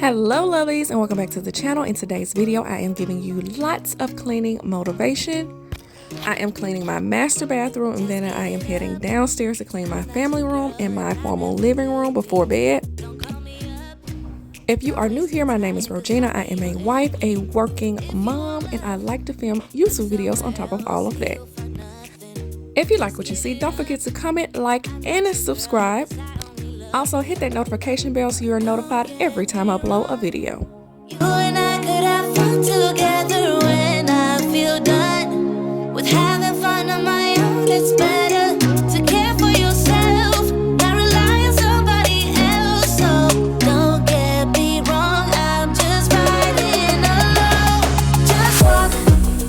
Hello lovelies, and welcome back to the channel. In today's video I am giving you lots of cleaning motivation. I am cleaning my master bathroom, and then I am heading downstairs to clean my family room and my formal living room before bed. If you are new here, my name is Rogina. I am a wife, a working mom, and I like to film YouTube videos on top of all of that. If you like what you see, don't forget to comment, like, and subscribe. Also, hit that notification bell so you are notified every time I upload a video. You and I could have fun together when I feel done with having fun on my own. It's better to care for yourself, not rely on somebody else. So don't get me wrong, I'm just riding alone. Just walk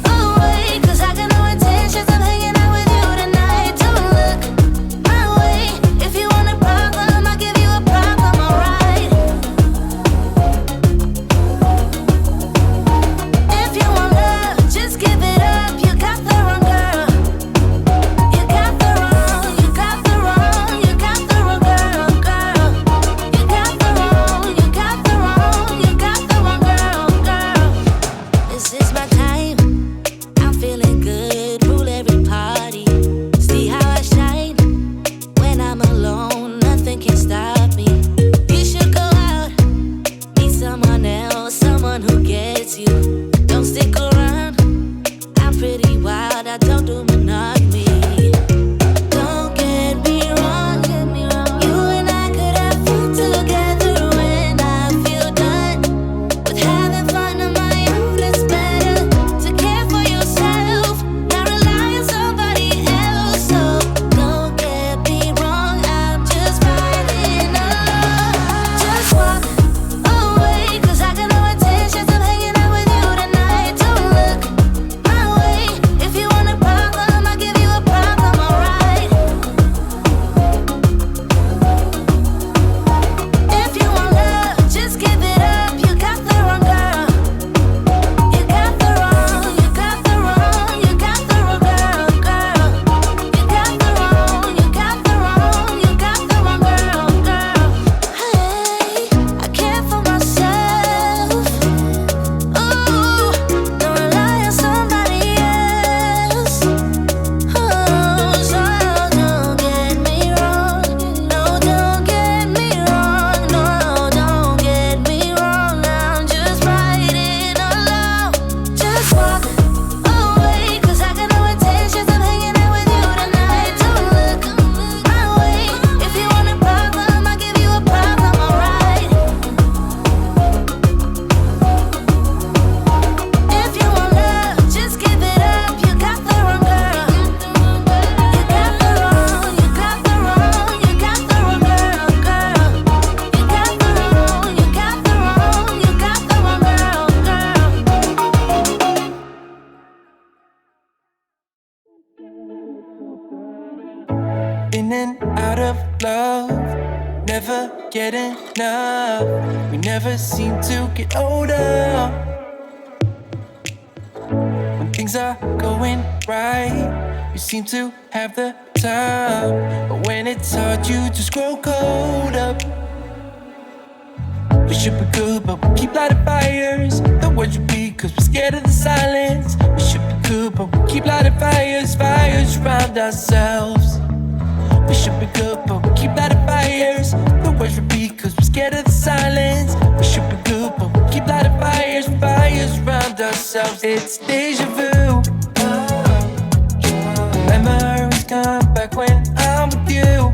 away, cause I got no intentions of hanging out with you tonight. Don't look my way. If you want a problem, I'll give you a problem, alright? If you want love, just give it up. You got the wrong girl. You got the wrong, you got the wrong, you got the wrong girl, girl. You got the wrong, you got the wrong, you got the wrong girl, girl. This is my time. I'm feeling good. Rule every party. See how I shine when I'm alone. Nothing can stop me. You should go out, meet someone else, someone who gets you. Don't stick around. I'm pretty wild. I don't do monogamy. Don't get me wrong. You and I could have fun together when I feel done with having fun on my own. It's better to care for yourself, not rely on somebody else. So don't get me wrong, I'm just riding alone. Just walk away, cause I got no intentions of hanging out with you tonight. Don't look my way. If you want a problem, I'll give you a problem, alright? If you want love, just give it up. You got the wrong girl. You got the wrong, you got the wrong, you got the wrong girl, girl. You got the wrong, you got the wrong, you got the wrong girl, girl. Hey, I care for myself. Ooh, don't rely on somebody else. Oh, so don't get me wrong. No, don't get me wrong. No, don't get me wrong. I'm just riding alone. Just walk away, cause I got no intentions of hanging out with you tonight. Don't look my way. If you want a problem, I'll give you a problem, alright? If you want love, just give it up. You got the wrong girl. You got the wrong, you got the wrong, you got the wrong girl, girl. You got the wrong, you got the wrong, you got the wrong girl, girl. In and out of love, never get enough. We never seem to get older. When things are going right, you seem to have the time. But when it's hard, you just grow cold up. We should be good, but we keep lighting fires. The words repeat, cause we're scared of the silence. We should be good, but we keep lighting fires, fires around ourselves. We should be good, but we keep lighting fires. The words repeat, cause we're scared of the silence. We should be good, but we keep lighting fires, fires around ourselves. It's deja vu. Memories come back when I'm with you.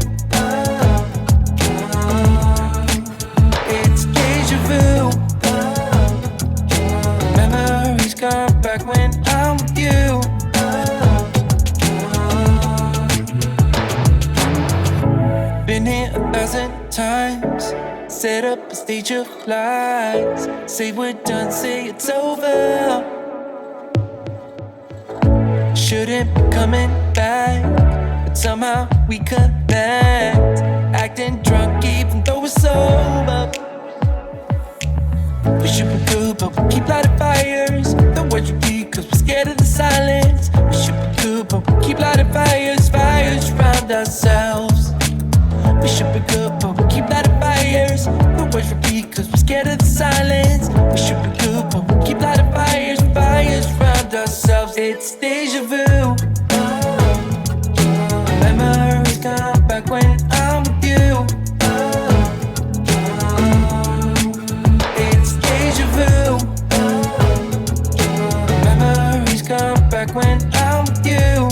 It's deja vu. Memories come back when I'm with you. Been here 1,000 times. Set up a stage of lies. Say we're done, say it's over. Shouldn't be coming back, but somehow we connect. Acting drunk even though we're sober. We should be good, but we keep lighting fires. The words repeat, cause we're scared of the silence. We should be good, but we keep lighting fires, fires around ourselves. We should be good, but we keep lighting fires. The words repeat, cause we're scared of the silence. We should be good, but we keep lighting fires, fires around ourselves. It's deja vu. Memories come back when I'm with you. It's deja vu. Memories come back when I'm with you.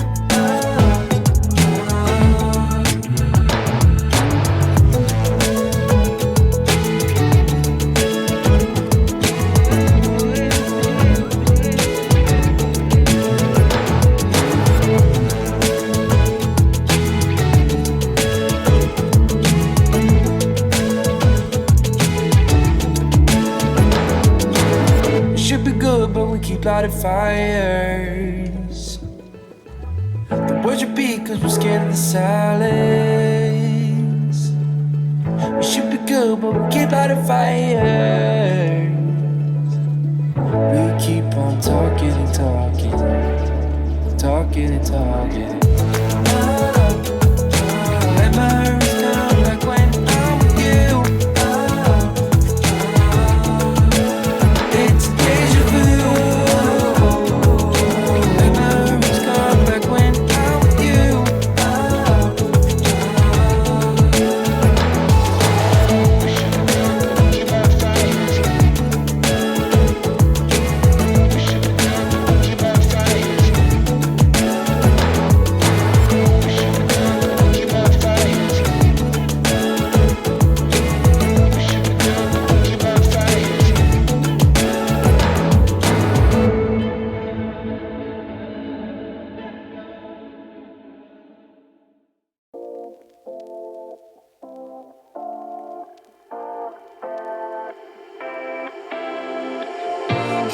Keep lighting fires. The words repeat cause we're scared of the silence. We should be good, but we keep lighting fires. We keep on talking and talking, talking and talking. Memories come back when I'm with you. It's deja vu.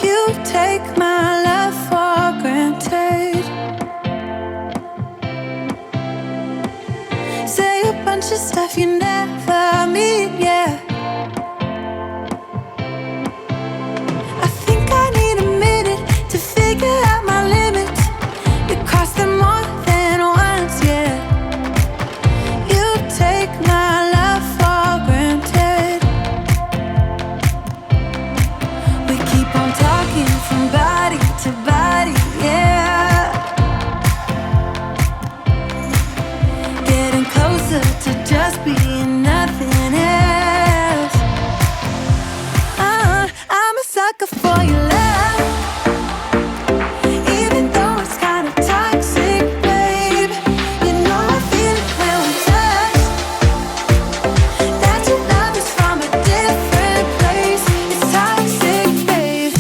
You take my love for granted. Say a bunch of stuff you never mean, yeah. I think I need a minute to figure out my limits. You cross them more than once, yeah. You take my love for granted. We keep on talking from body to body, yeah. Getting closer to just being nothing else. I'm a sucker for your love, even though it's kind of toxic, babe. You know I feel it when we touch, that your love is from a different place. It's toxic, babe.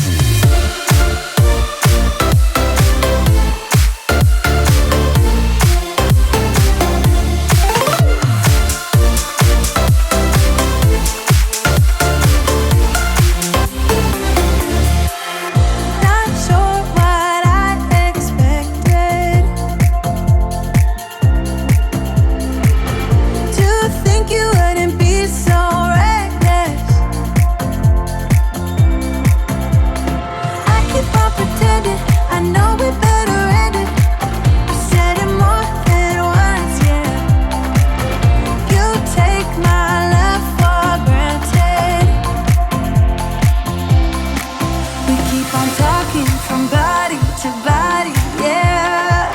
Not sure what I expected. To think you wouldn't be so reckless. I keep on pretending I know we better end it. I said it more than once, yeah. You take my love for granted. We keep on talking from body to body, yeah.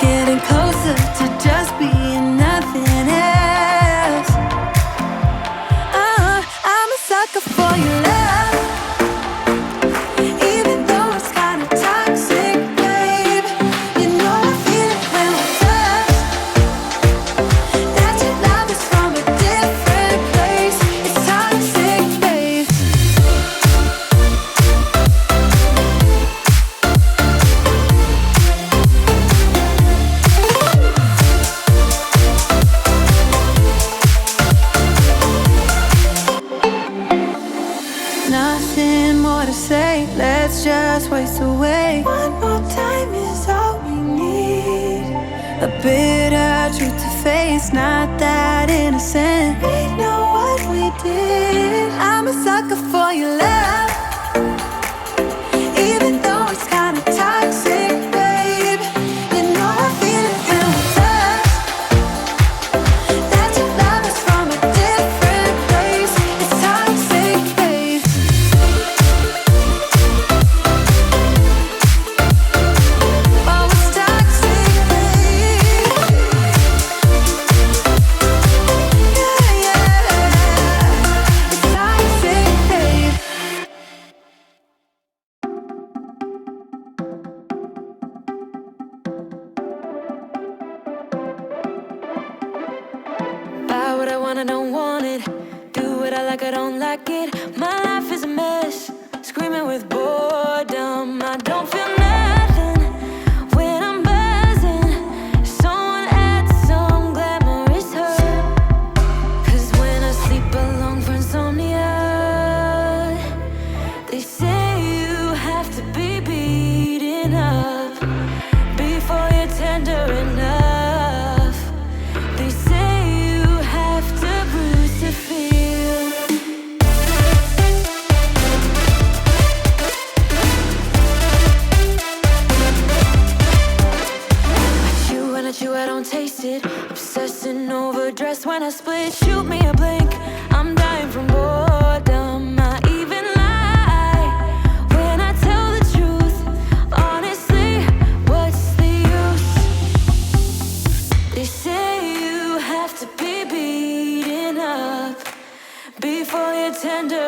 Getting closer to just being nothing else. I'm a sucker for your love, even though it's kind of toxic, babe. You know I feel it when we touch, that your love is from a different place. It's toxic, babe. Nothing more to say, let's just waste away. One more time is all we need. A bitter truth to face, not that innocent. We know what we did. I'm a sucker for your love, even though it's kind of toxic, babe. You know I feel it when we touch, that your love is from a want, I don't want it. Do what I like, I don't like it. My life is a mess, screaming with boredom. I don't feel nothing when I'm buzzing. Someone add some glamorous her. 'Cause when I sleep alone for insomnia, they say you have to be beaten up before you're tender enough. They say you have to bruise to feel. I chew, I don't taste it. Obsessing over dress when I split. Shoot me a blink, I'm dying from boredom. I even lie when I tell the truth. Honestly, what's the use? They say you have to be beaten up before you're tender